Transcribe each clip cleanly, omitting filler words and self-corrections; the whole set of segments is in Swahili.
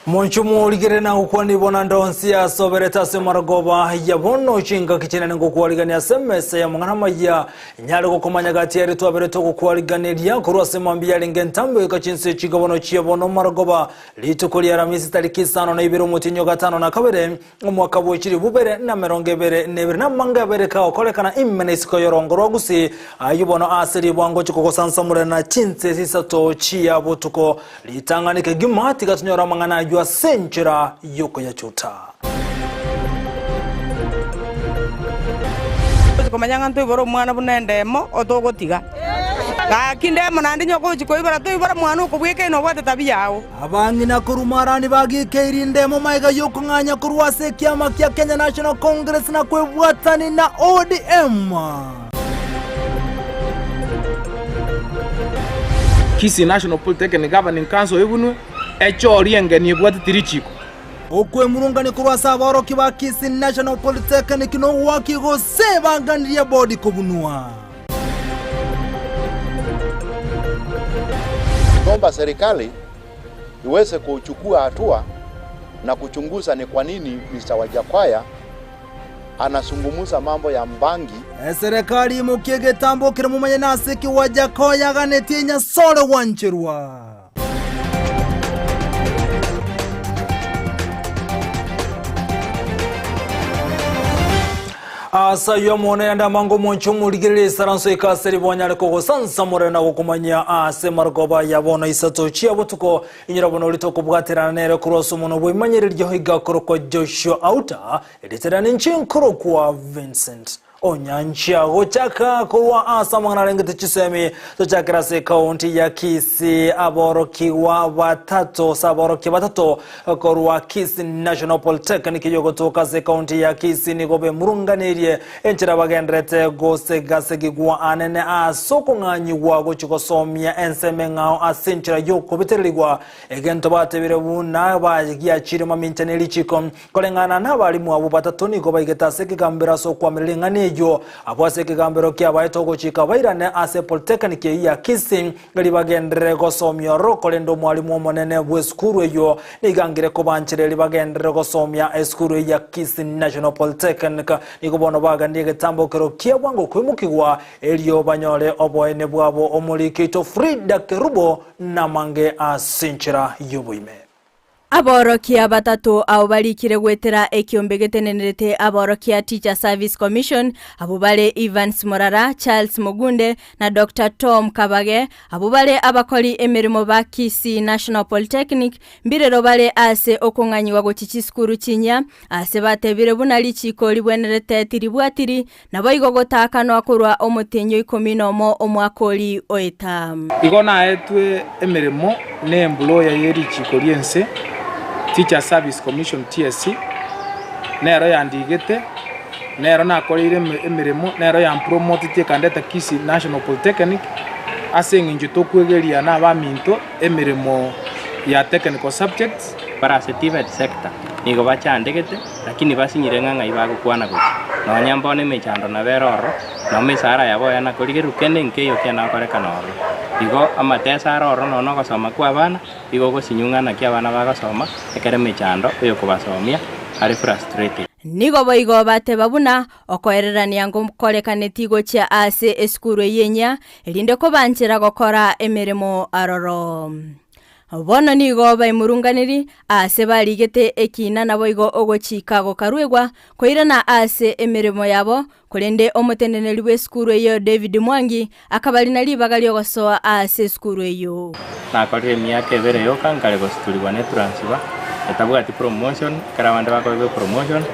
Monchumu ligere na ukwani bonandonsi ya sobereta semaragoba ya bono chinga kichene ngo kuwaligania semese ya mwanama ya nyale kukomanya gati ya ritu abereto kuwaligania kurwa semambi ya lingentambo ikachinse chigabono chia bono maragoba litukuli ya ramisi tariki sano na ibiru mutinyo gatano na kabere umwaka buchiri bubere na merongebere nebere na manga bere kao kolekana immene isiko yorongo rwagusi ayubono asiri bwango chukoko sansamure na chinse sisato chia butuko litanganike gimati gatunyora mangana wa senchira yoko ya chuta. Kumanyanga ntu iboro mwana bunendemo otogotiga. Kakindemo nandi nyoko chiko ibara tu ibara mwana ukubwike no wate tabiyao. Abangi na kurumarani bagikeiri ndemo maiga yoko nganya kurwase kiama kia Kenya National Congress na kwebwatani na ODM. Kisi National Polytechnic Governing Council ibunwe echo rienge ni bwati tirichiko okwe murungani kurwasa aboroki ba Kisi National Polytechnic no wakigo sebanganiria body kubunua. Tomba serikali iweze kuchukua hatua na kuchunguza ni kwa nini Mr. Wajakwaya anasungumuza mambo ya mbangi. Serikali mukiege tambo kire mumanye nasiki Wajakwaya ganetinya sole wanchirwa. Asa yomone anda mango monchumu ligere saranso ikaseri bonyale koko sansa morena gukumanya ase margoba yabona isato chia butuko inyirabono litoko bwaterana nere kuroso muno bwimanyire ryo higa koroko Joshua Auta editerana nchinkoro kwa Vincent Onyancha gochaka kwa asa mwana rengete chisemi tochakira se county ya Kisi aboroki wa batatu saboroki batatu kwa Kisi National Polytechnic yogotoka se county ya Kisi nigobe murunganirie enchira bagendrete gose gasegi gwa anene asoko nganyigwa gochikosomya ensemengao asenchira yoko biterligwa egento batebire buna bagiya chirima minteneli chikom kolengana nabalimu abo batatu nigoba igetase kigambira so kwa milingani yo abwase kigambiro kya bayitogo chika bairane ase Polytechnic ya Kisi gali bagendere gosomya rokolendo mwalimu omonene bweskuru eyo nigangire ko banchire bagendere gosomya eskuru ya Kisi National Polytechnic nikobono bagandike tambokero kya bwango kwimukigwa eliyo banyole oboene bwabo omulikito Frida Kerubo namange asinchira yubuime. Aborokia batatu au balikire gwetera ekiombe getenerete aborokia Teacher Service Commission abubale Evans Morara, Charles Mugunde na Dr. Tom Kabage abubale abakoli emirimo ba Kisi National Polytechnic mbirero bale ase okunganyi wago chichiskuru chinya ase batebire bunali chikoli bwenerete tiribwatiri nabo igogotaka no akurwa omutenyo 10 omwakoli oeta igona etwe emirimo ne employer yeri chikoli ense Teacher Service Commission TSC nero yandigete nero nakorire emirimo nero yampromote tekandeta Kisi National Polytechnic asenginje tokwegeria na baminto emirimo ya technical subjects para active sector nigo bachandegete lakini basinyire nganga ibagukwana guti no nyambone mechando na beroro no mesara yabo yana koligeru kende nkeyo kena koreka noro igo amatesa roro no gosoma kwa bana igo gosinyungana kya bana bagasoma ekere mechando yo kubasomia ari frustrated nigo boigo bate babuna okoererania ngo kolekanetigo cha ase eskuru yenya elinde ko banchira gokora emirimo aroro bono nigo baimurunganiri ase baligete ekina nabo igo ogochika gokarwegwa koirana ase emirimo yabo kolende omuteneneli w'eskuru eyo David Mwangi akabali nali bagali ogosoa ase eskuru eyo nakorire myaka ebere yoka nkale gositulibwa ne transfer etabwa ati promotion karawande bakobe promotion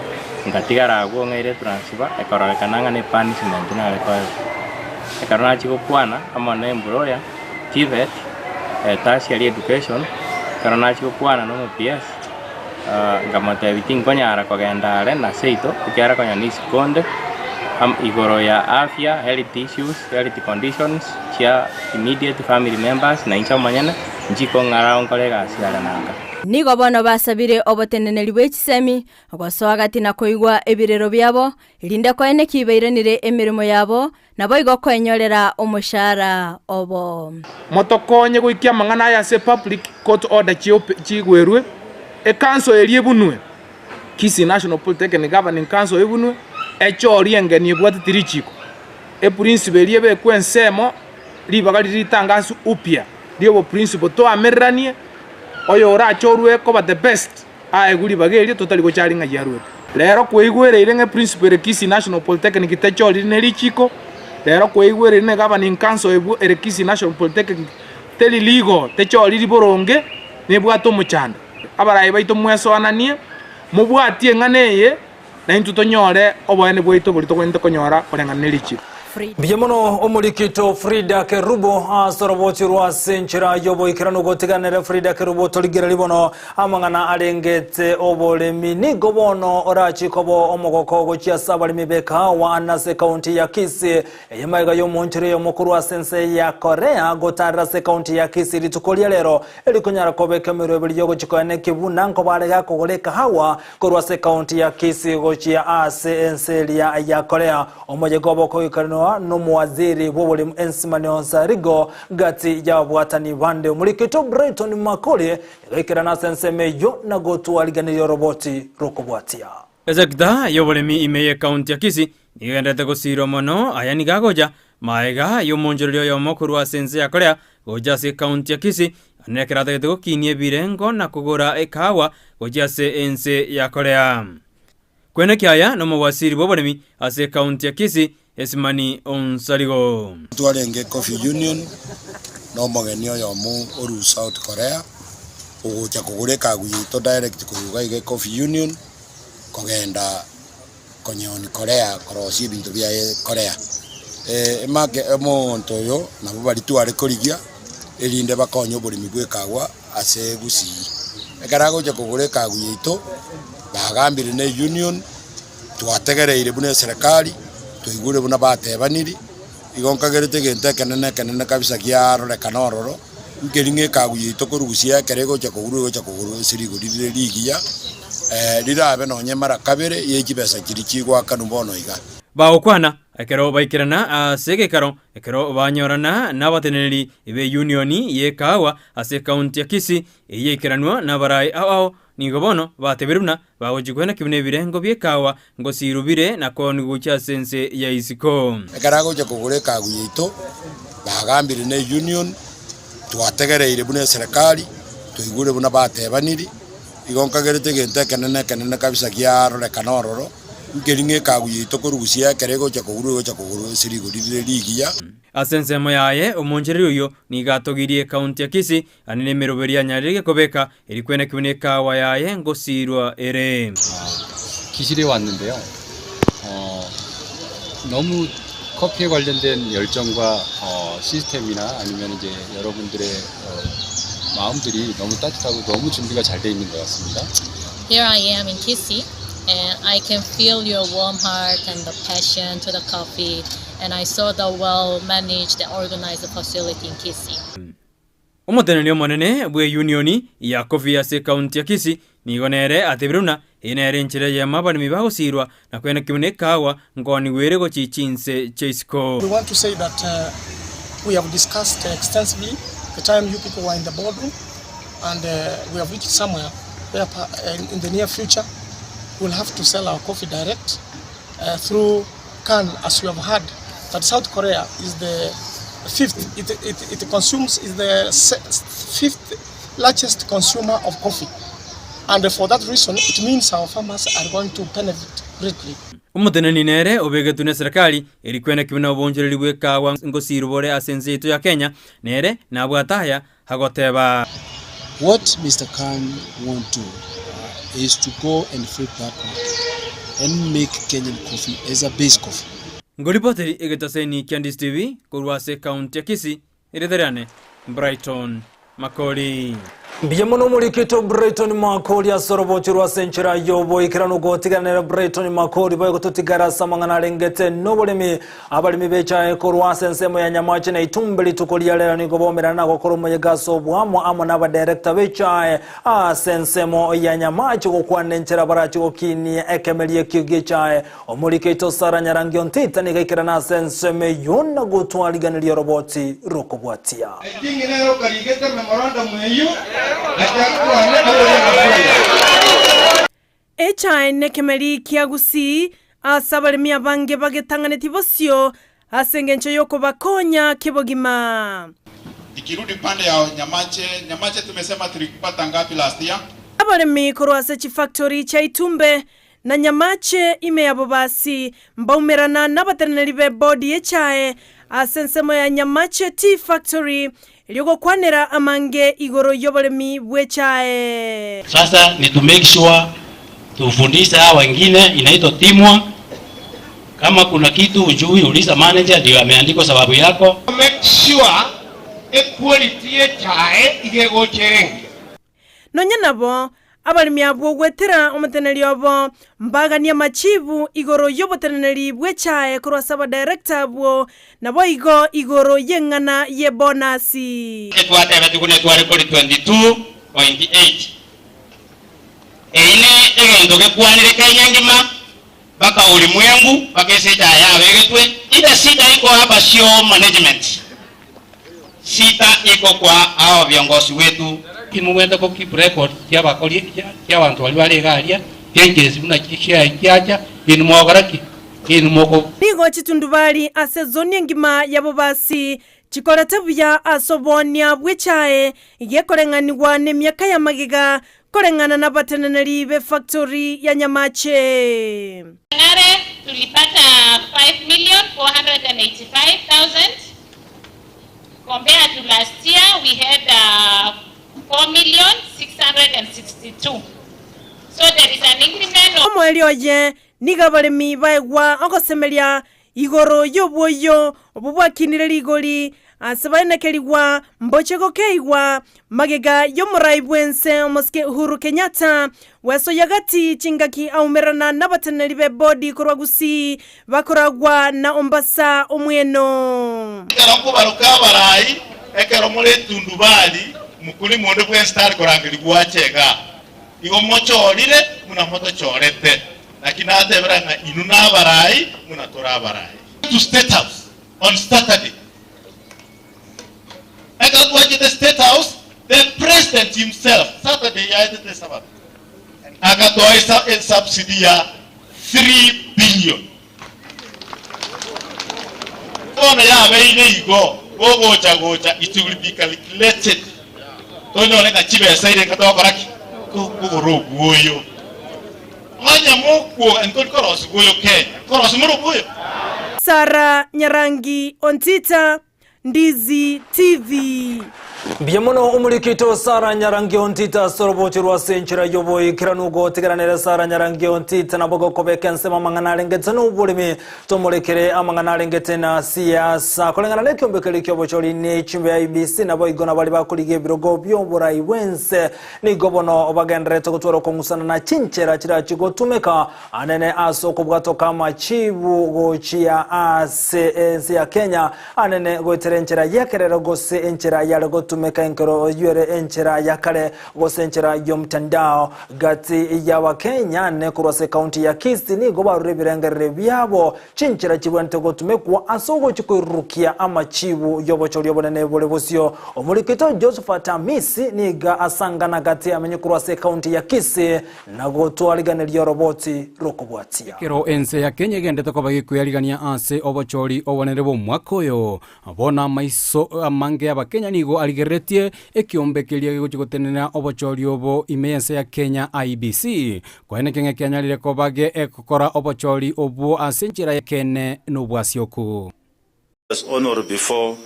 ngatigara agwo ngaire transfer ekororekananga ne punishment na rekoe ekarona chiko kwana amone employer TVET tertiary education karona chiko kwana no PS ngamote everything konyara kogenda na seito ikiara konya nisikonde igoro ya afya health issues health conditions chia immediate family members na incha manyana njiko ngara onkolega asiara nanga nigo bono basabire oboteneneli bw'ekisemi ogosoa gati na koigwa ebirero byabo ilinde ko ene kibeiranire emirimo yabo nabo igokwenyorera omushara obo motokonye guikia mangana ya se public court order chigwerwe council eliebunwe Kisii National Polytechnic Governing Council ebunwe echori engeni bwatitiri chiko principle liebe kwensemo libaga litangasu upya libo principle to amerranie oyo ora chorwe ko the best eguri bageli totali gochari nga yarwe lero kweigwere irenge principle Kisii National Polytechnic techori ne lichiko lero kweigwere ne Governing Council ebu Kisii National Polytechnic teli ligo techori liboronge ne bwato muchanda abarayi baito mweso ananie mubwatie nganeye na intutonyore obwene bwito buli tokwenda konyora orengana lichiko Biyemono omulikito Frida Kerubo asoroboti rwa senchira yobo ikirano goteganere Frida Kerubo toligera libono amangana arengete obolemi nigobono orachi kobo omogoko gochia sabali mibeka wa anase county ya Kisii yemaga yo monchire yo mukuru wa sense ya Korea gotarase county ya Kisii litukolia lero elikunyara kobeka miro biliyo gochikone kibuna nko balega kogoleka hawa korwase county ya Kisii gochia sense ya Korea omoje gobo ko ikarano no muwaziri w'ubulimu Ensimani Sarigo gati ya bwatani bande mulikito Brighton Makole yakira na senseme yo na gotu aliganiro roboti rokobwatia ezekda y'ubulimu imeye county ya Kisii nigendete gusiro mono ayani gagoja maega yo monjoryo yo mukuru wa sense ya Korea goja se county ya Kisii anekera tego kinie birengo na kugora ekawa goja se ense ya Korea kwene kyaya no muwaziri w'ubulimu ase county ya Kisii Ensimani Sarigo Tuarenge Coffee Union no mogenio yomu oru South Korea ugucha kugureka gwito direct kuyuga ige Coffee Union kogenda konyoni Korea korosi bintu bya Korea emake emonto yo nabo bari tuare korigia elinde bakonyo buri migwekagwa ase Gusii ekarago cha kugureka gwito bagambire ne union tuategereire bune serikali tuigure buna batebaniri igonkagerete gente kanene kabisa kiaro le kanororo ngeringe kaguyito kurugusia kerego cha kuguru sirigo liligia lirabe no nyemara kabere yekibesa kirikigwa kanumbono iga baokwana ekero baikirana segekaro ekero banyorana nabateneri ibe unioni yekawa ase county ya Kisii yekiranwa nabarai ao nigobono bateberuna bagojigwena kibine birengo byekawa ngo sirubire na koni gucha sense ya isiko ekarago cha kugureka guyito bagambire ne union tuategereire bune serikali tuigure buna batebaniri igonkagerete gente kanene kabisa kiaro le kanororo ngeringe kaguyito kurugusia kerego cha kuguru sirigo liligia asense moyaye omonjeri uyo nigatogirie county ya Kisii anene meroberia nyarige kobeka elikwene kiboneka wayaye ngosirwa ere 기실에 왔는데요. 너무 커피에 관련된 열정과 시스템이나 아니면 이제 여러분들의 마음들이 너무 따뜻하고 너무 준비가 잘 돼 있는 것 같습니다. Here I am in Kisii. And I can feel your warm heart and the passion to the coffee, and I saw the well-managed and organized facility in Kisii. Omotenelio monene bwe unioni ya coffee ya se county ya Kisii nigonere atebiruna inere nchire ya mabani mibago sirwa na kwena kimune kawa ngoni were go chichinse chesko. We want to say that we have discussed extensively the time you people were in the boardroom, and we have reached somewhere where in the near future we'll have to sell our coffee direct through can, as you have heard that South Korea is the fifth, it consumes, is the fifth largest consumer of coffee, and for that reason it means our farmers are going to benefit greatly. Umuteneni nere obegetune serikali elikwena kibina obonjereri bwekawa ngosirubore asenzeito ya Kenya nere nabwataya hagoteba. What Mr. Khan want to is to go and flip that market and make Kenyan coffee as a base coffee. Ngolipoteri egetaseni Ndizi TV kurwase county ya Kisii irederane Brighton Makoli. Biyemono mulikito Brighton Makoli asoroboti rwa senchira yobo ikirano gotiganira Brighton Makoli bayo gututigara samangana rengete nobolemi abalimi becha ekorwa sensemo ya nyamache na itumbeli tukolia lero ni gobomera na gokoro muyegaso bwamo amo na ba director becha sensemo ya nyamache gokwane nchera barachi gokini ekemelie kigicha omulikito sara nyarangio ntita ni gikirana senseme yona gutwaliganira roboti rokobwatia Memorandum you echae nekemeri kiagusi asabaremia bange bagetanganeti bosio asengencho yoko bakonya kibogima. Ikirudi pande ya Nyamache tumesema tulipata ngapi last year? Abaremi korwase chifactory cha Itumbe na Nyamache ime yabo basi mbaumerana n'abateraneri be body echae asensemo ya Nyamache Tea Factory ilioko kwanera amange igoro yobaremi bwechae. Sasa ni to make sure tufundisha hawa wengine, inaitwa teamwork. Kama kuna kitu ujui uliza manager, ndio ameandika sababu yako. Make sure equality echae igego cherenge. Nonya nabo abalimi abo gwetera omuteneri obo mbagania machivu igoro yoboteneri bwechae kurwasaba director abo nabo igoro yengana ye bonasi. Etwatebe tukune twari kuri 22.8. Eine egendo gekwanire kanyangima baka ulimwengu bakeseja yabegetwe. Ile sita iko hapa sio management. Sita iko kwa hao viongozi wetu. Kimwenda ko keep record ya bakoli ya wantu wali galia yengezi muna kishia kiacha inmogaraki inmoko nigo chitundubali asezoni ngima yabo basi chikorete bya asobonia bwechae yekorenganiwa nemyaka ya magiga korengana na bateneneri be factory ya Nyamache. Ngare tulipata 5,485,000 compared to last year we had 4,662. So there is an increment of omweli oye nigabalemi baegwa ogosemelia igoro yoboyo obubwakinire ligoli asabainekeliwa mbochego keigwa magega yomuraibwense omoske Uhuru Kenyatta weso yagati chingaki aumerana n'abateneri be body kurwagusi bakoragwa na ombasa omweno Ekero kubaruka barayi ekero muri tundubali mukuri monde bwe star korangiri gwachega igo mochorire muna moto chorete lakini ateberanga inu na barayi muna tora barayi to State House on Saturday. I got watch the State House, the president himself Saturday ya the Sabbath akatoa subsidy ya 3 billion. Ona ya beine igo gocha it will be calculated. Tono lenga chibe saire katoa koraki kugoro guoyo. Anya moko entol koros guoyo Kenya. Koros muru guoyo. Sara Nyarangi Ontita Ndizi TV. Biamono umurikito Sara Nyarangi Ontita soroboti rwasenchira yoboyi kiranugo tegeranere Sara Nyarangi Ontita nabogo kobekense mamanganalengete n'ubulimi tomurekere amanganalengete na siasa kolengana nekyombe kyobocholi ne chimbe ya IBC nabo igona bali bakulige birogo byoburayi wense ni gobono obagendere tokotwaro kongusana na chinchera kira kigotumeka anene asoko bwatoka machibu gochia ase ya Kenya anene goterenchera yakerero gose enchera yalego tumeka enkero yure enchera yakale gose enchera yomtandao gati ya Wakenya ne kurwase county ya Kisii ni goba rubirengerere byabo chinchera kibwente gotumekwa asogo chikurukia amachibu yobocholi yobonene bole bosio omurikito Josephat Amisi niga asangana gati amenye kurwase county ya Kisii nago twaliganira roboti rokobwatia kero ense ya Kenya gendete ko bagikuyarigania ase obocholi obonere bo mwakoyo abona maiso amange y'Abakenya nigo aligeretie ekiombekelia gochikotenena obocholi obo imense ya Kenya IBC kwene Kenya Kenya ko bage ekokora obocholi obo asenchira yakene nobwasioku. As honored before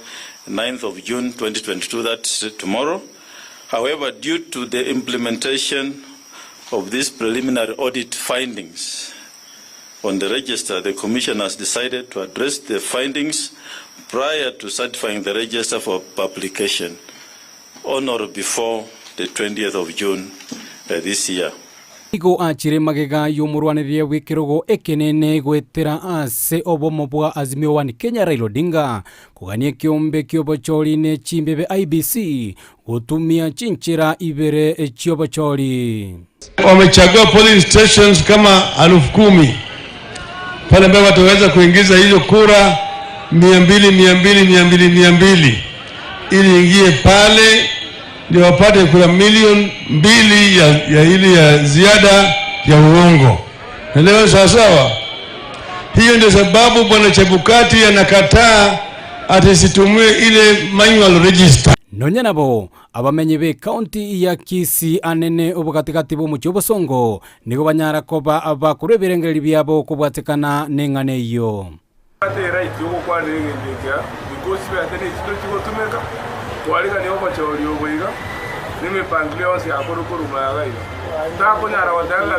9th of June 2022, that's tomorrow. However, due to the implementation of these preliminary audit findings on the register, the Commission has decided to address the findings prior to certifying the register for publication on or before the 20th of June this year. Igo achire magega yomurwaniriye wikirogo ekenene gwetera ase obomobwa Azimio wa Kenya Raila Odinga kugania kiombe kyobocholi ne chimbebe IBC gutumia chinchira ibere chiobocholi. Wamechagua polling stations kama 10,000 pale ambapo wataweza kuingiza hizo kura 200 ili ingie pale ndio wapate kura 2 milioni ya ili ya ziada ya uongo. Naelewa sawa? Hiyo ndio sababu bwana Chebukati anakataa atisitumie ile manual register. Nonya nabo abamenyi be county ya Kisii anene obukatikati bw'omuchi obosongo nigo banyara koba abakureberengeri byabo kubwatekana n'engane iyo. Ate right yo kwanire ngendekya because we atene kito kigutumeka twalika niyo machori obuiga nimepangilio yose akorukuru magaga ndako nyara wadanga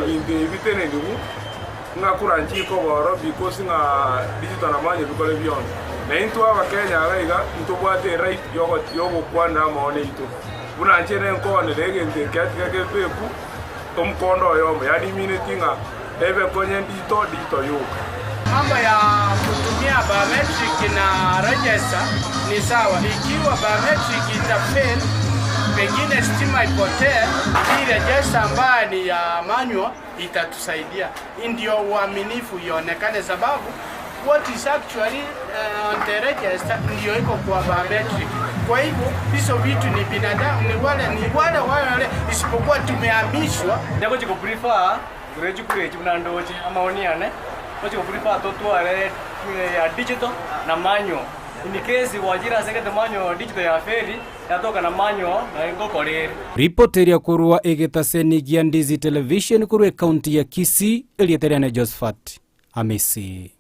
bitene ndugu ngakura nchiko boro because nga digital amanye bikole byonse na into abakenya agaiga ntubwate right yogo kwana amone ito buna nchere nkone legendekya tikekepeku tomkondo yombe yani minutinga ebe konye dito yoka. Mambo ya kutumia biometric na register ni sawa. Ikiwa biometric itafail, pengine stima ipotee, hii register ambayo ni ya manual itatusaidia. Ndio uaminifu ionekane, sababu what is actually on the register ndio iko kwa biometric. Kwa hivyo hizo vitu ni binadamu, ni wale isipokuwa tumehamishwa. Ndio chiko prefer kureji mnandoje ama oniane. Wacho kulipa totwale ya digital na manual. In case wajira sekete manual digital ya feri yatoka na manual na ngokorere. Ripoti ya kurua egetaseni gia Ndizi television kurwe county ya Kisii Elieteriane Josephat Amisi.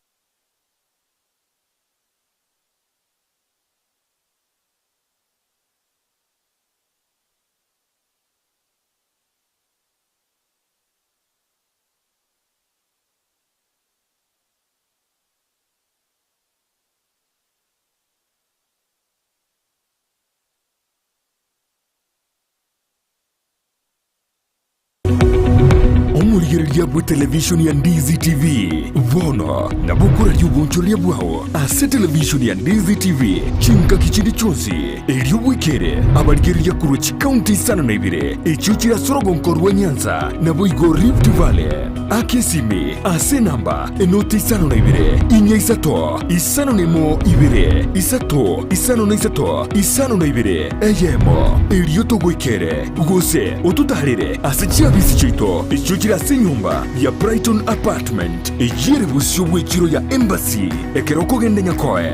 Omurigereria bwa television ya Ndizi TV vono na bukura ry'ubunchuria bwaho ase television ya Ndizi TV chinka kichindi chonsi elio bwikere abarigereria kurochi county sana na ibire echuchira sorogonkorwa Nyanza na boigo Rift Valley akesimi ase namba enoti sana na ibire inya isato isano nemo ibire isato isano na isato isano na ibire eyemo elio togwikere gose otutarire ase chiabisi chito echuchira ase nyumba ya Brighton Apartment ejire busyo bw'ekiro ya Embassy ekeroko gende nyakoe.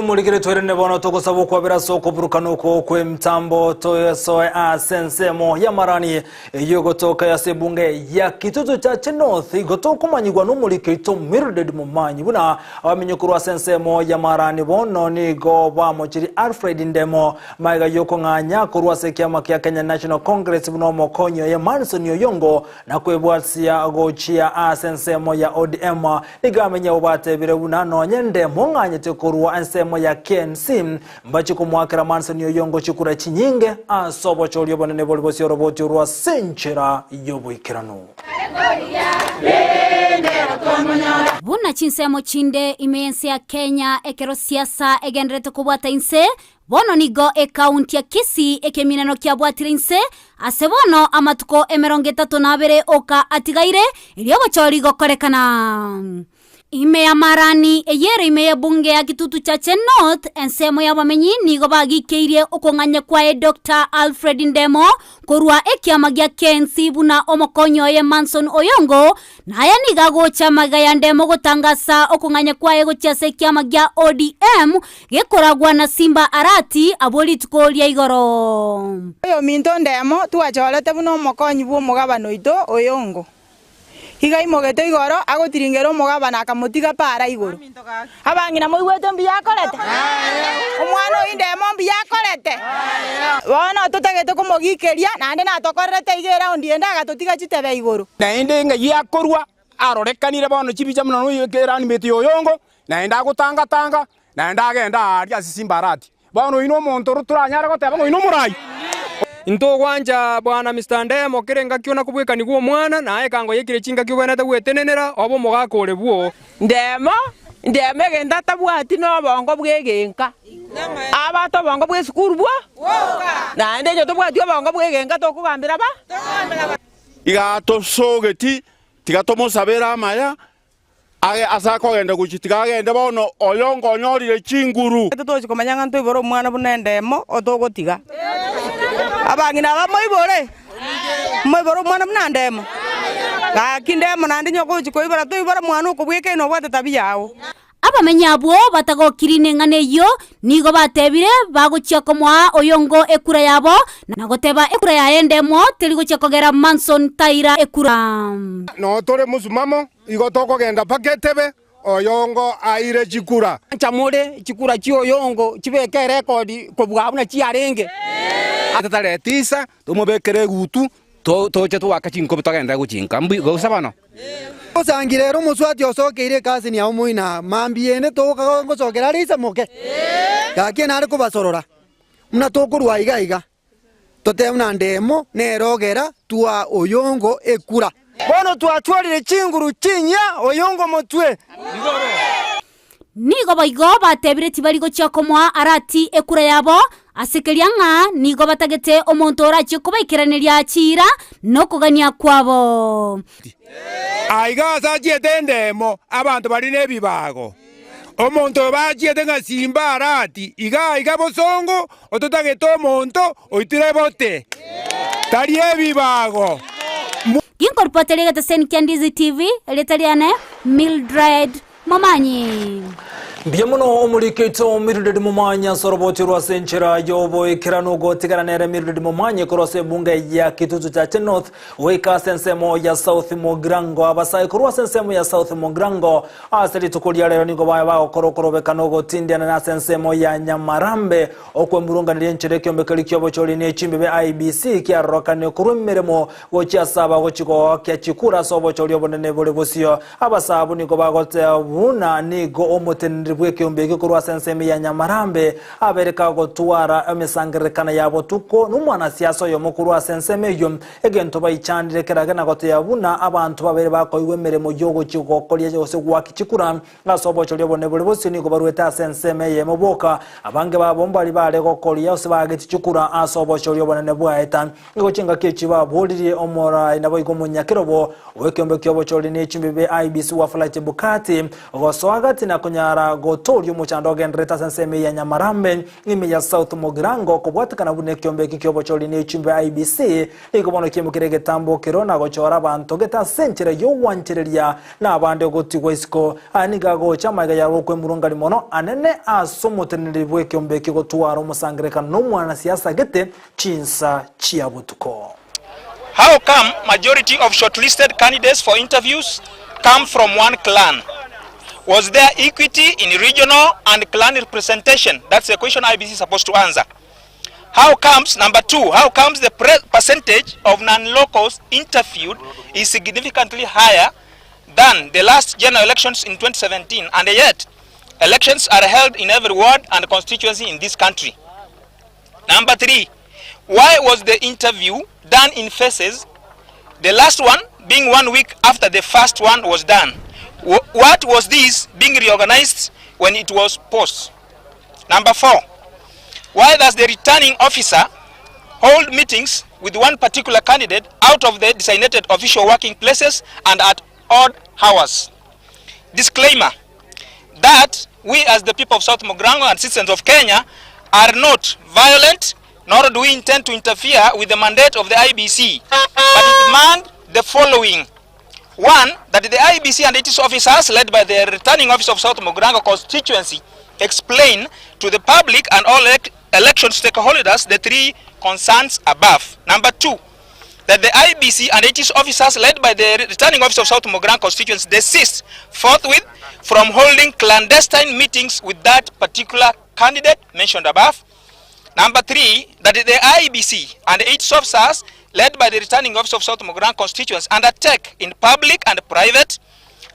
Muligire twerene bono togosaba kwabira soko burukanuko kwe mtambo toyesoe asensemo ya marani yogotoka ya sebunge ya kitutu cha North igotoka manyigwa n'umurikito Mildred Mumanyi buna abamenyekuru asensemo ya marani bono nigo bamochiri Alfred Ndemo maiga yoko nganya kurwa sekiama kya Kenya National Congress buno mokonyo ya Manson Yoyongo na kwebwasia gochia asensemo ya ODM nigamenya obatebire buna nonyende monganyete kurwa ansemo ya KNC mbachi kumwakira Manson Yoyongo chikura chinyinge asobo cholyo bonene bolibosi roboti rwa senchera yoboikirano Buna chinsemo chinde imensi ya Kenya ekero siasa egendrete kubwata inse bono nigo county ya Kisii ekeminano kia bwatire inse ase bono amatuko 32 oka atigaire ilio bochori gokorekana ime ya marani eyere ime ya bunge ya kitutu cha North ensemo ya bamenyi nigo bagikeirie okonganya kwa Dr. Alfred Ndemo korwa ekiama gya KNC buna omokonyo ye Manson Oyongo naya nigagocha magaya Ndemo gotangasa okonganya kwa gochase ekiama gya ODM gekoragwa na Simba Arati aboli tukolia igoro oyo minto Ndemo twacholete buna omokonyi bwo mugabano ito Oyongo higai mogete igoro agotiringera omugabana akamutiga para igoro abangina moigwete mbiya korete omwana Ndemo mbiya korete bona tutagete kumogikeria nande natokorete igera ondienda agatutiga chitebe igoro naende nga yakorwa arorekanire bono chibicha muno yekera ni meti Oyongo naenda gutanga naenda agenda ari Simba Arati bono ino monto ruturanyara goteba ngo ino murai into gwanja bwana Mr. Ndemo kirenga kiona kubweka niguo mwana na ekango yekire chinga kiubenete gwetenenera obo mugakore buo Ndemo genda tabwati no bongo bwegenka abato bongo bwesukuru bwo na ndejo tobwati bongo bwegenka tokugambira ba igatosogeti tigatomosabera maya age asakogenda guchitigagende bono oyongo onyorire chinguru tutochi komanya ngantu iboro mwana bunendemo otogotiga abangina bamoibore moiboro mwana bunandemo gakindemo nandi nyoko chikoibara toibara mwana ukubwike no bwate tabiyao abamenya abo batagokirine ngane yo nigo batebire bagochia komwa oyongo ekura yabo na goteba ekura ya endemo teri gochia kogera Manson Taira ekura no tore musumamo igo tokogenda paketebe oyongo aire chikura chamure chikura chi oyongo chibeke rekodi kobwabuna chi arenge atatare tisa tumubekere gutu toche twaka chinko bitagenda guchinka mbi gosabano osangire ro muswati osokeire kasi ni aumuina mambiene toka ngosokera risa moke gake nari kubasorora muna tokurwa iga tote una ndemo nerogera tua oyongo ekura bono twatwarire chinguru chinya oyongo motwe nigo baigo batebire tibari gochia komwa arati ekura yabo asekeria nga nigo batagete omonto orachi kubaikiraniria chira no kugania kwabo aiga sachiete ndemo abantu bari nebibago omonto bachiete nga simba arati iga bosongo ototagete omonto oitire bote tari ebibago ginkorpotere gata sen Ndizi TV letaliane Mildred Momanyi Biamuno omurikito Mildred Mumanya soroboti rwa senchera yobo ikirano gotigana nere Mildred Mumanya korose bunge ya kitutu cha North weka sensemo ya South Mogrango abasai korwa sensemo ya South Mogrango asali tukulia lero nigo baba korokoro bekano gotindiana na sensemo ya Nyamarambe okwe murunga nilienchire kyombekali kyobo choli ne chimbe IBC kya rokane kurumeremo gocha saba gochiko kya chikura sobo choli obonene bole bosio abasabu nigo bagote buna nigo omoten bweke ombege kurwa senseme ya Nyamarambe abereka gotwara emesangerekana yabo tuko numwana siyaso yo mukuru wa senseme yo egento bayichandire keraga na gote yabuna abantu babere bakoyiwe meremo yogo chikokolye cyose gwakikikura ngasobo cyo lyobone bole bose ni go barweta senseme ye muboka abange babomba ali bale gokolye yose bageti chikura asobo cyo lyobone ne bwaeta ngo chinga kechi babolire omora inabo igomunyakirobo wekembe kyobo cyo line chimbe IBC wa flight bukati goswagati na kunyara gotorio muchando gendreta senseme ya Nyamarambe ime ya South Mogrango kubwatikana bune kyombe kikyobo choli ne chimbe IBC ikobono kimukirege tambo kirona gochora bantu geta senchire yo wanchireria na abande goti wesko aniga go chamaga ya rokwe murunga limono anene asomotenere bwe kyombe kigotwara umusangireka no mwana siasa gete chinsa chiabutuko. How come majority of shortlisted candidates for interviews come from one clan? Was there equity in regional and clan representation? That's the question IBC is supposed to answer. How comes, number two, how comes the percentage of non-locals interviewed is significantly higher than the last general elections in 2017, and yet elections are held in every ward and constituency in this country? Number three, why was the interview done in phases, the last one being 1 week after the first one was done? What was this being reorganized when it was post? Number four, why does the returning officer hold meetings with one particular candidate out of the designated official working places and at odd hours? Disclaimer that we as the people of South Mogrango and citizens of Kenya are not violent, nor do we intend to interfere with the mandate of the IBC, but demand the following. One, that the IBC and its officers led by the returning officer of South Mogrango constituency explain to the public and all election stakeholders the three concerns above. Number two, that the IBC and its officers led by the returning officer of South Mogrango constituency desist forthwith from holding clandestine meetings with that particular candidate mentioned above. Number three, that the IBC and its officers led by the returning officer of South Mogrango constituency undertake in public and private,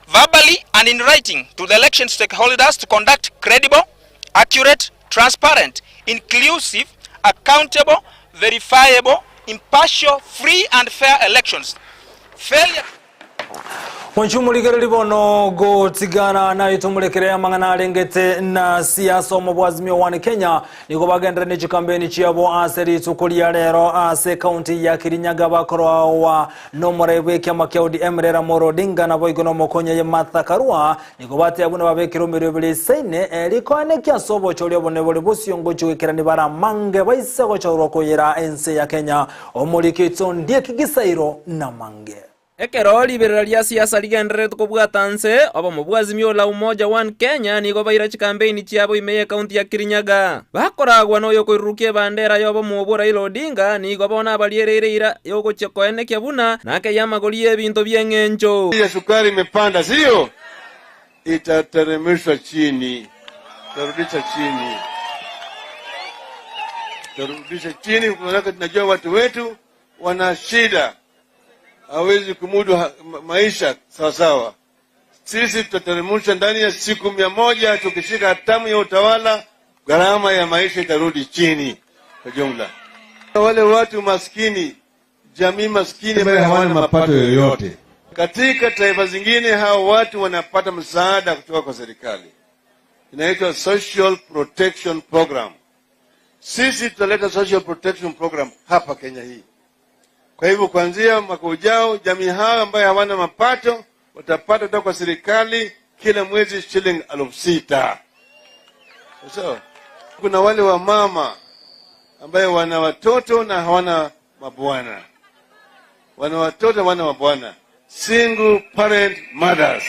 verbally and in writing to the election stakeholders to conduct credible, accurate, transparent, inclusive, accountable, verifiable, impartial, free and fair elections. Failure Mwenchumuligere libono go tigana na itumulekere amangana alengete na siasa omubwazimio wani Kenya niko bagendere n'ekikampeni kyabo aseri tukulia lero ase county ya Kirinyaga bakoro wa nomorebwe kyama kya ODM Raila Odinga na boigono mokonye ye Martha Karua niko bate abuna babekiro miribili seine elikwane kya sobo cholyo bone bole busiyongo chwekera ni bara mange baise go choroko yera ense ya Kenya omulikito ndiye kigisairo na mange. Ekero liberera lya siasa ligendere tukubwatanse obo mubwazimio la umoja one Kenya niko baira chikampeni kyabo imeye county ya Kirinyaga bakoragwa no yokoirukie bandera yobo mubura Raila Odinga niko bona baliereira yoko chekoene kyabuna nake yamagolie bintu byengenjo ya sukari imepanda sio itateremshwa chini tarudisha chini kwa tunajua watu wetu wana shida hawezi kumudu maisha sawa. Sisi tutateremsha ndani ya siku 100 tukishika hatamu ya utawala, gharama ya maisha itarudi chini kwa jumla. Wale watu maskini, jamii maskini ambao hawana mapato yoyote. Katika taifa zingine hao watu wanapata msaada kutoka kwa serikali. Inaitwa Social Protection Program. Sisi tutaleta Social Protection Program hapa Kenya hii. Kwa hivyo kuanzia mwaka ujao jamii hao ambao hawana mapato watapata kutoka kwa serikali kila mwezi shilingi 6,000. Sawa? Kuna wale wa mama ambao wana watoto na hawana mabwana. Wana watoto wana mabwana. Single parent mothers.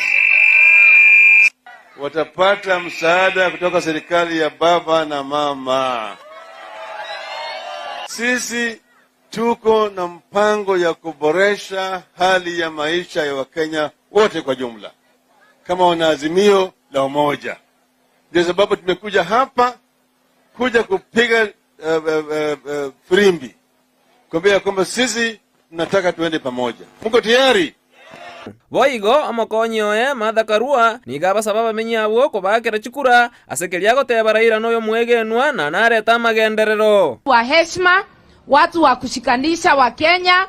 Watapata msaada kutoka serikali ya baba na mama. Sisi tuko na mpango ya kuboresha hali ya maisha ya Wakenya wote kwa jumla kama wanaazimio la umoja. Ndio sababu tumekuja hapa kuja kupiga firimbi kuambia kwamba sisi tunataka tuende pamoja. Mko tayari? Boigo amokonyoe Martha Karua nigaba sababa menyabo kobakera chikura asekeliago teba Raila noyo mwegenwa na nareta magenderero wa heshima, watu wa kushikanisha wa Kenya,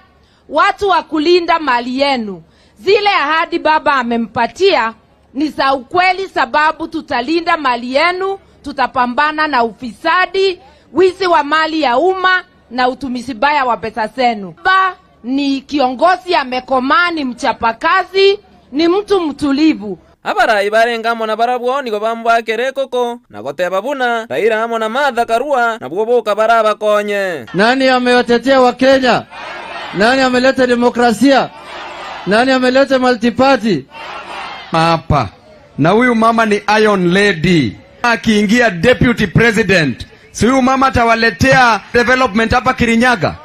watu wa kulinda mali yenu. Zile ahadi baba amempatia ni za ukweli, sababu tutalinda mali yenu, tutapambana na ufisadi, wizi wa mali ya umma na utumizi baya wa pesa zenu. Baba ni kiongozi amekomaa, ni mchapakazi, ni mtu mtulivu. Abarai barengamo na barabwo niko bambwakere koko na goteba buna Raila amo na Martha Karua na bwoboka baraba konye. Nani amewatetea wa Kenya? Nani ameleta demokrasia? Nani ameleta multiparty? Hapa. Na huyu mama ni Iron Lady. Akiingia deputy president, si huyu mama atawaletea development hapa Kirinyaga.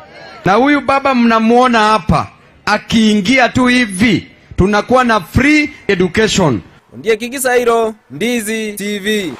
Na huyu baba mnamuona hapa akiingia tu hivi tunakuwa na free education. Ndiye kigisairo Ndizi TV.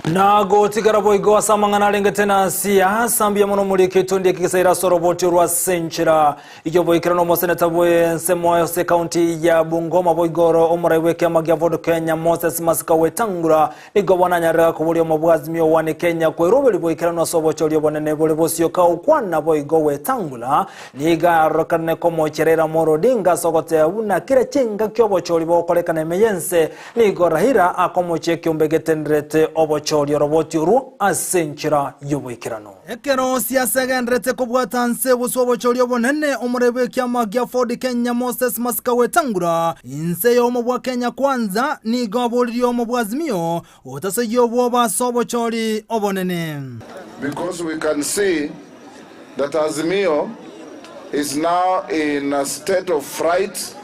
Nago tigarabo igo samangana alengetena siasa mbia mono mulikitu ndiye kigisaira soroboti rwa senchira iyo boikira no moseneta bwe Nsemoyo se county ya Bungoma boigoro omuraiwe kyama gya vodo Kenya Moses Masika Wetangula nigo bonanyarira kubuli omubwazimio wani Kenya kwerubili boikira no sobocho lyo bonene bole bosio ka ukwana boigo Wetangula niga rokane komo cherera Odinga sogote una kire chinga kyobocho libo kolekana meyense nigo Raila akomoche kyombegetenrete chori roboti uru asenchira yoboikirano ekero siasa gendrete kubwatanse busobo chori obonene omurebe kyama gya Ford Kenya Moses Masika Wetangula inse yomo bwa Kenya kwanza ni gaboliri yomo bwazimio otase yobo basobo chori obonene because we can see that Azimio is now in a state of fright,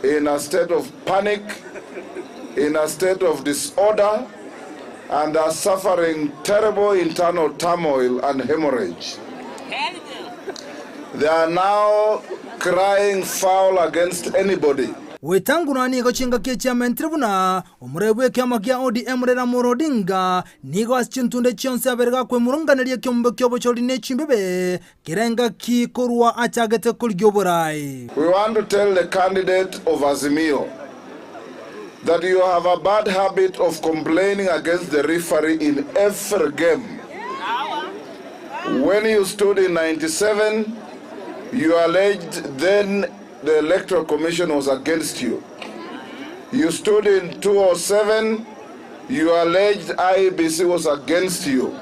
in a state of panic, in a state of disorder, and are suffering terrible internal turmoil and hemorrhage. They are now crying foul against anybody. Wetangula nigo chinga kecha mentribuna omurebe kyama gya ODM Raila Odinga nigo aschintunde chionse aberga kwe murunganiriye kyombe kyobochori nechimbebe kirenga kikorwa achagete kulgyoborai. We want to tell the candidate of Azimio that you have a bad habit of complaining against the referee in every game. When you stood in 97, you alleged then the Electoral Commission was against you. You stood in 2007, you alleged IEBC was against you.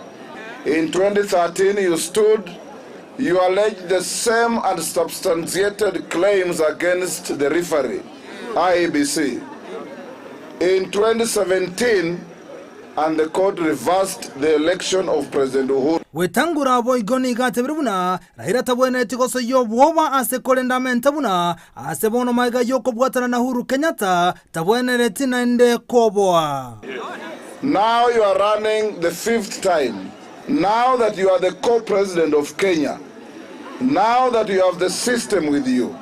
In 2013, you stood, you alleged the same unsubstantiated claims against the referee, IEBC. In 2017, and the court reversed the election of President Uhuru. Wetangura abo igoni gatebruna rahira tabwene tikoso yo bwoba ase kolendamenta buna ase bono maiga yoko bwatana na Uhuru Kenyatta tabwene retina ende koboa. Now you are running the 5th time. Now that you are the co-president of Kenya. Now that you have the system with you.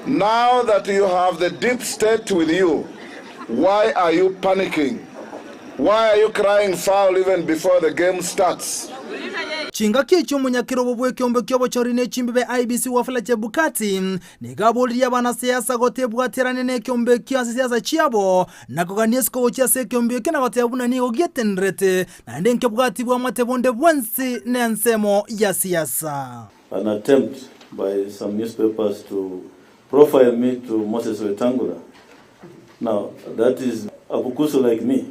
Now that you have the deep state with you. Why are you panicking? Why are you crying foul even before the game starts? Chingaki cy'umunyakiro bubwe kyombe kyobochori ne chimbe IBC wafala Chebukati nigabuli y'abana siasa gote bwaterane ne kyombe kya siasa chiabo nakoganisco kya se kyombe kena batebuna ni ogetenrete na ndenke bwati bwa matebonde bwansi ne nsemo ya siasa. An attempt by some newspapers to profile me to Moses Wetangula. Now that is Abukusu like me.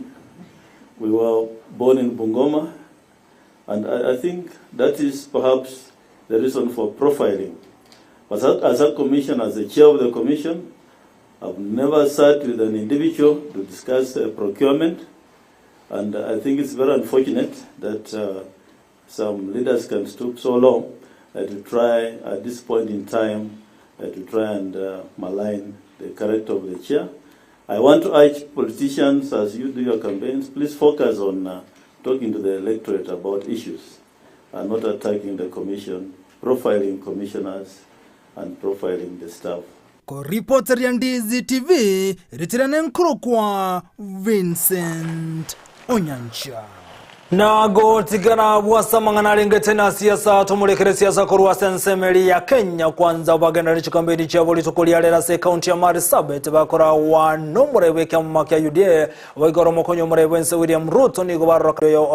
We were born in Bungoma, and I think that is perhaps the reason for profiling. But as a commission, as the chair of the commission, I've never sat with an individual to discuss procurement, and I think it's very unfortunate that some leaders can stoop so low to try at this point in time to try and malign the character of the chair. I want to urge politicians, as you do your campaigns, please focus on talking to the electorate about issues and not attacking the commission, profiling commissioners and profiling the staff. Ko reporter ya Ndizi TV, ritirane Nkurukwa Vincent Onyancha. Nago tigana bwasamangana lengete na siasa tumulekere siasa kurwa sensemeli ya Kenya kwanza bagana chikambeni cha boli tukolia lera se county ya Marsabit bakora wa nomurebe kya makia UDA bagoro mokonyo murebe nse William Ruto ni gobarro yo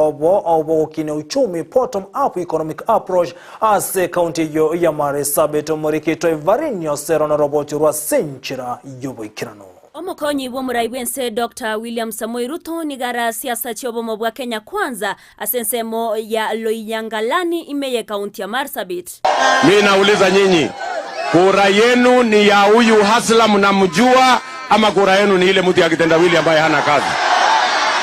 obo kine uchumi bottom up economic approach ase county yo ya Marsabit murikito Varinyo Serona roboti rwa senchira yoboikirano. Omukonyi bw'omuraibense Dr. William Samoei Ruto nigara siasa chiobomo bwa Kenya kwanza asensemo ya Loiyangalani imeye kaunti ya Marsabit. Mimi nauliza nyinyi, kura yenu ni ya huyu hasla mnamjua ama kura yenu ni ile mtu ya kitendawili ambaye hana kazi?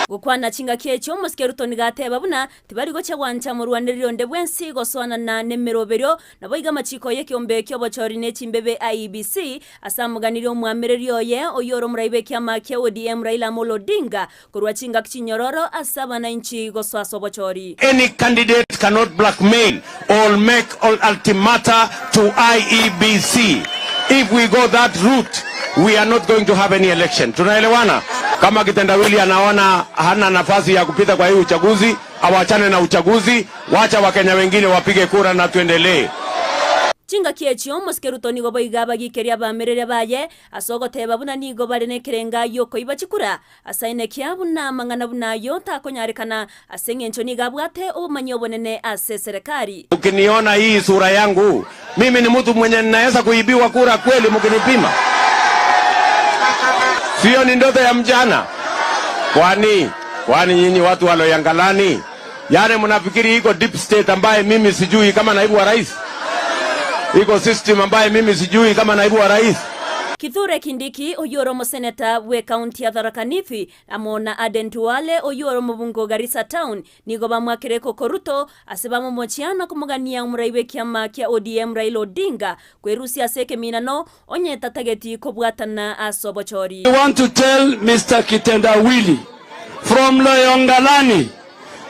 Gukwana chinga kiecho Mosike Ruto nigateba buna tibari gocha wancha mu Rwanderiro ndebwensi goswana na nemeroberyo nabo iga machiko ye kyombe kyobochori ne chimbebe IEBC asamuganiro mwamereryo ye oyoro muraibe kyama kya ODM Raila Amolo Odinga kurwa chinga kinyororo asaba na inchi goswa sobochori. Any candidate cannot blackmail or make ultimata to IEBC. If we go that route, we are not going to have any election. Tunaelewana? Kama kitendawili anaona hana nafasi ya kupita kwa hii uchaguzi, awachane na uchaguzi, wacha Wakenya wengine wapige kura na tuendelee. Chinga kiechio Mosike Ruto nigo boiga gikeria bamerere baye asogoteba buna nigo barene kerenga yoko ibachikura asaine kyabuna mangana buna yo takonyarekana asengencho nigabwate obumanyo bonene ase serikali. Ukiniona hii sura yangu, mimi ni mtu mwenye ninaweza kuibiwa kura kweli mkinipima. Sio ni ndoto ya mjana. Kwani nyinyi watu wa Loiyangalani, yale mnafikiri iko deep state ambaye mimi sijui kama naibu wa rais? Iko system ambaye mimi sijui kama naibu wa rais? Kithure Kindiki oyoro seneta we county ya Tharaka Nithi amona Aden Duale oyoro mubungo Garissa town nigo bamwakireko Koruto asebamo mochiana kumugania umuraibe kyama kya ODM Raila Odinga kwerusi aseke minano onye tatageti kobwatana asobochori. I want to tell Mr. Kitendawili from Loiyangalani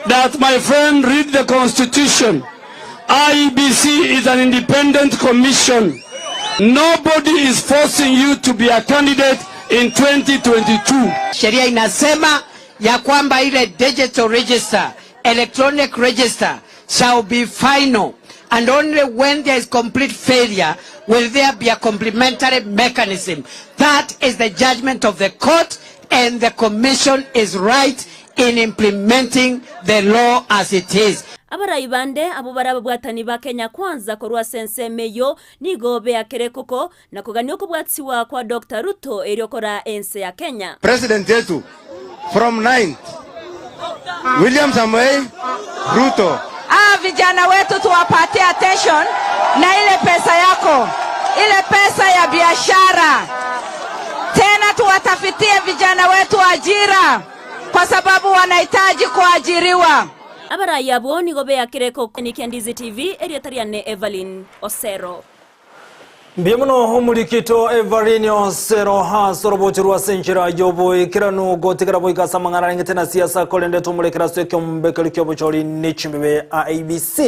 that my friend read the constitution. IEBC is an independent commission. Nobody is forcing you to be a candidate in 2022. Sheria inasema ya kwamba ile digital register, electronic register shall be final, and only when there is complete failure will there be a complementary mechanism. That is the judgment of the court, and the commission is right in implementing the law as it is. Abarai bande abo barabwatani ba Kenya Kwanza korwa sense meyo nigo beakere koko na kuganio kubwatsiwa kwa Dr. Ruto eriokora ense ya Kenya. President yetu from 9th William Samoei Ruto. Vijana wetu tuwapatie attention na ile pesa yako, ile pesa ya biashara. Tena tuwatafitie vijana wetu ajira kwa sababu wanahitaji kuajiriwa. Abarai abo nigo beakere koko ni Ndizi TV eriotariane Evelyn Osero. Biamuno homurikito Evelyn Osero ha sorobotirwa senjira yobo ikiranu gotikara boiga samangara ngitena siasa kolende tumurekera swekyo mbekeli kyo bochori nichimbe ABC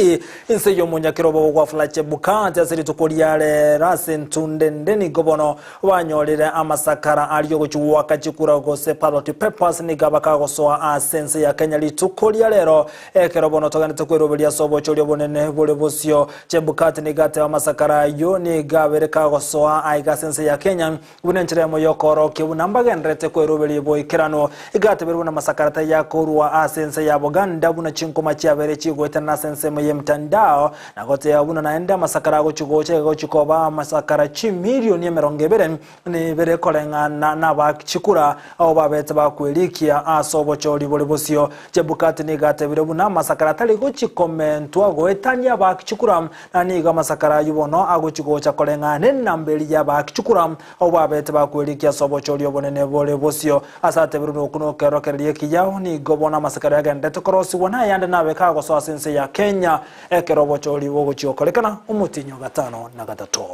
inse yo munyakirobo kwa flache bukante asiri tukoliale rasentunde ndeni gobono wanyorire amasakara aliyo gochuwa kachikura gose ballot papers ni gabaka gosoa asense ya Kenya litukoliale lero ekerobono togane tukwerobelia sobo chori bonene bole bosio chebukate ni gate amasakara yo ni gabe kagosoa aiga sense ya Kenya bunenchire moyokoro kibunambagendrete kwerubeli boikirano igateberwa na masakarata ya korwa asense ya Buganda buna chinkoma cyabere chigwete na sense moye mtandao nagote abuna naenda masakara go chigoche go chikoba masakara chi milioni 200 ni bere kolengana na bakchikura abo babete bakwelikia asobo chori bolibosio chebukati ni gatebere buna masakara tali go chikomentwa go etanya bakchikura nani ga masakara yubono ago chigocha kolengana nambeli ya bakichukura obabete bakwelikia sobo choli obonene bole bosio asate biruno kuno kerokerie kijao ni gobona masakara ya gandete korosi wana yande nabe kago so sense ya Kenya ekerobo choli wogo chiokolekana umutinyo gatano na gatato.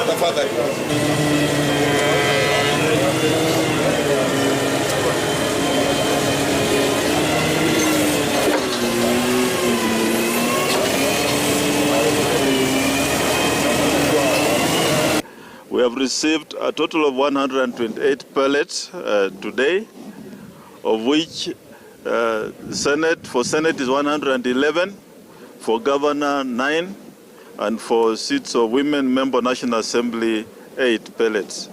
Tafadhali. We have received a total of 128 pellets today, of which for Senate is 111, for Governor 9, and for seats of Women Member National Assembly 8 pellets.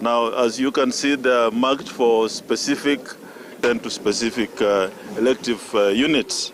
Now, as you can see, they are marked for specific, 10 to specific elective units.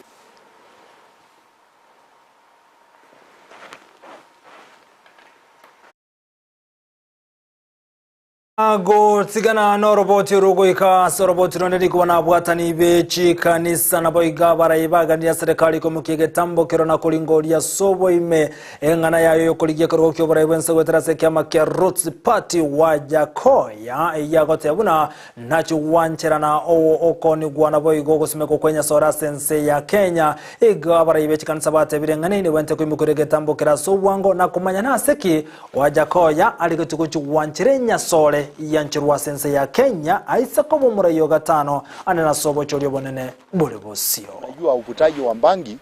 Ago tigana no roboti rugo ika soroboti roneri kubona bwatani bechi kanisa na boiga barayibaga ni serikali ko mukige tambo kirona kulingoria sobo ime engana yayo kuligia koro kyo barayibense wetrase kyama kya Roots Party wajakoya yagote abuna nachu wancherana okoni gwana boigo gusime kwenya sora sense ya Kenya iga barayibechi kanisa bate birengane ni wente kumikurege tambo kira sobwango na kumanya na seki wajakoya aligotukuchu wancherenya sole yanchirwa sense ya Kenya aisako mumurayo gatano anena sobo chori bonene bole bosio. Najua uvutaji wa bangi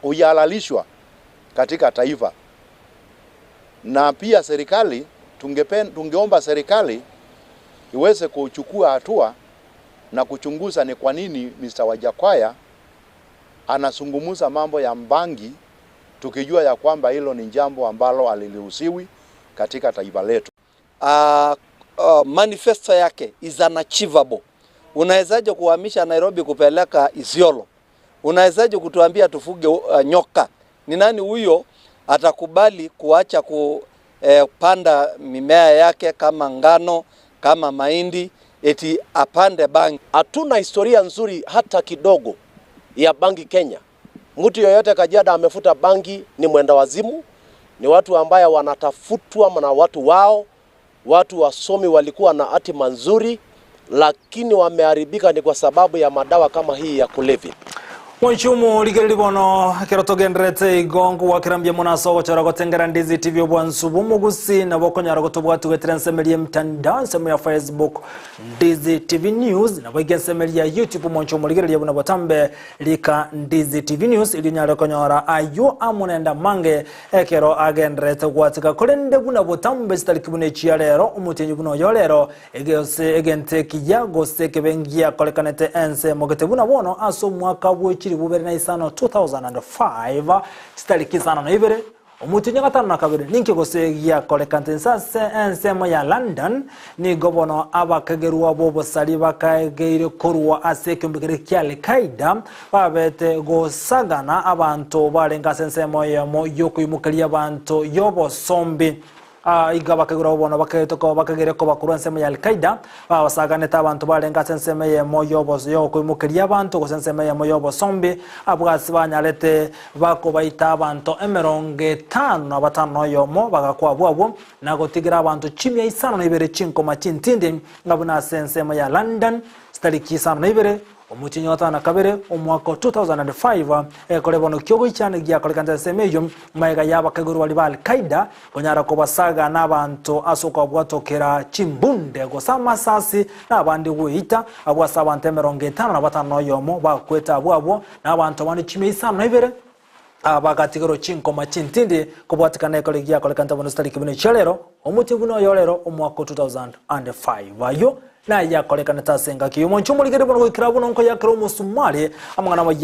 uyahalalishwa katika taifa, na pia serikali tungeomba serikali iweze kuchukua hatua na kuchunguza ni kwa nini Mr. Wajakoya anazungumza mambo ya bangi, tukijua ya kwamba hilo ni jambo ambalo aliliruhusiwi katika taifa letu. Manifesto yake is unachievable. Unawezaje kuhamisha Nairobi kupeleka Isiolo? Unawezaje kutuambia tufuge nyoka? Ni nani huyo atakubali kuacha kupanda mimea yake kama ngano, kama mahindi, eti apande bangi? Hatuna historia nzuri hata kidogo ya bangi Kenya. Mtu yoyote Kajiado amefuta bangi ni mwenda wazimu, ni watu ambao wanatafutwa na watu wao. Watu wasomi walikuwa na hatima nzuri, lakini wameharibika ni kwa sababu ya madawa kama hii ya kulevya. Mwichumu ligelibono kerotogendrete igongo wakirambia munaso wachara gotengera Ndizi TV obwansubu mugusi na bokonyara gotobwatu getrensemelie mtandao ya Facebook Ndizi TV News na boigensemelia YouTube mwichumu ligelibono buna botambe lika Ndizi TV News ilinyara konyora ayo amunenda mange ekero agendrete gwatika kolende buna botambe stalikibune chialero umutenyu buno yolero egente kiyago sekebengia kolekanete ense mogete buna bono aso mwaka bwe chiri bubere na isano 2005 stali kisana na ibere Omutinyo gatano na kabiri ninki gosegia kolekantensa ensemo ya London ni gobono abakagerwa bobo sali bakageire korwa asekyumbikire kya Al-Qaeda babete gosagana abantu barenga ensemo yamo yokuyimukiria abantu yobo sombi igaba kagura ubona bakayitoko bakagere ko bakuru ensemo ya Al-Qaeda basaganeta abantu barenga ensemo yamo yobo yo kuyimukiria abantu gosensemo yamo yobo sombi abwasi banyalete bako baita abantu 55 yomo bagakwa bwabo nagotigira abantu 152 macintindi ngabuna ensemo ya London stariki 52 Omutinyo watana kabere omwaka 2005 ekolebono kyogo cyane gya kolekanta semeyo maiga yaba kaguru wali ba Al-Qaeda bonyara ko basaga n'abantu asoka bwatokera chimbunde gosama sasi n'abandi wita abwasa abantu 55 yomo bakweta bwabo n'abantu abandi 152 abagatigero chinko machintindi kubwatikana ekolegia kolekanta bono stali kibino chalero omuti buno yolero omwaka 2005 ayo na ya kolekana tasenga kiyo moncho muligere bono kwikira bono nko yakero musumali amwana wa